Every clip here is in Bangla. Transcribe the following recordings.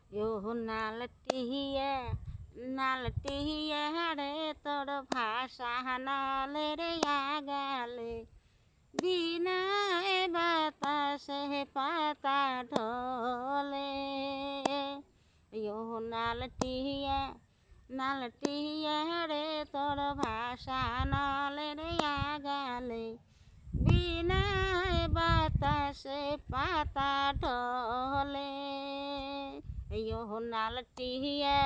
यो नालटिया रे तोर भाषा नाले रे आगाले बिना बातासे पाता ढोले। यो नालटिया रे तोर भाषा नाले रे आगाले बिना बातासे पाता ढोले। यो नालटिया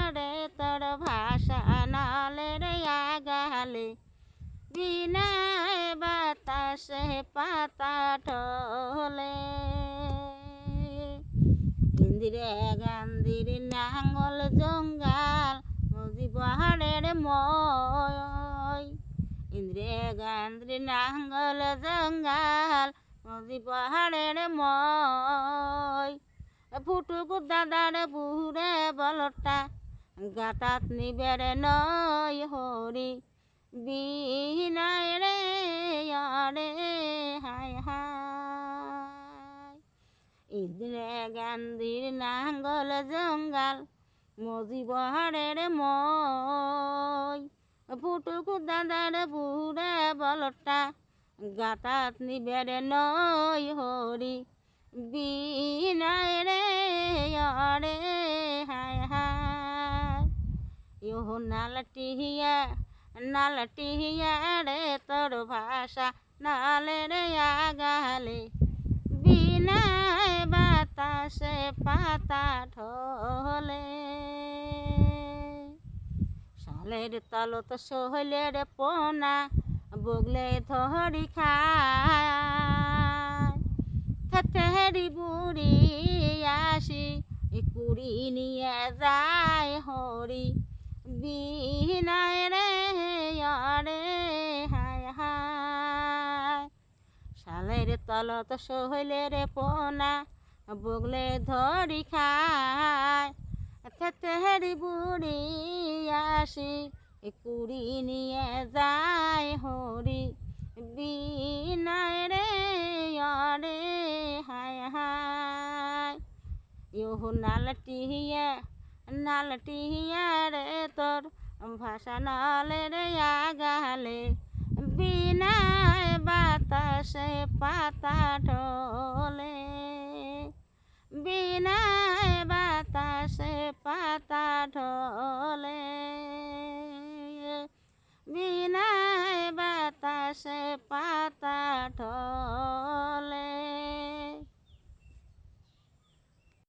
रे तोर भाषा नाले रे आगाले बिना बातासे पाता ढोले। ইন্দিরা গান্ধীর নাঙ্গল জঙ্গাল মুজিবহারের মই। ইন্দিরা গান্ধীর নাঙ্গল জঙ্গাল মুজিবহারের মই। ফুটুক দাদার বুড়ে বলটা গাতাত নিবের নয় হরি বিনায় রে আরে হায় হায়। ইন্দিরা গান্ধীর নাঙ্গল জঙ্গাল মুজিবহারের মই। ফুটুক দাদার বুড়ে বলটা গাতাত নিবের নয় হরি বিনায় রে আরে হায় হায়। यो नालटिया रे तोर भाषा नाले रे आगाले बिना बातासे पाता ढोले। শালের তলত শৈলের পোনা বগলে ধরি খায়। থেরি বুড়ি আসি কুড়ি নিয়ে যায় হরি বিনায় রে আরে হায় হায়। শালের তলত শৈলের পোনা বগলে ধরি খায়। থেরি বুড়ি আসি কুড়ি নিয়ে যায় হরি বিনায় রে আরে হায় হায়। यो नालटिया रे तोर भाषा नाले रे आगाले बिना बातासे पाता ढोले। बिना बातासे पाता ढोले। बिना बातासे पाता ढोले।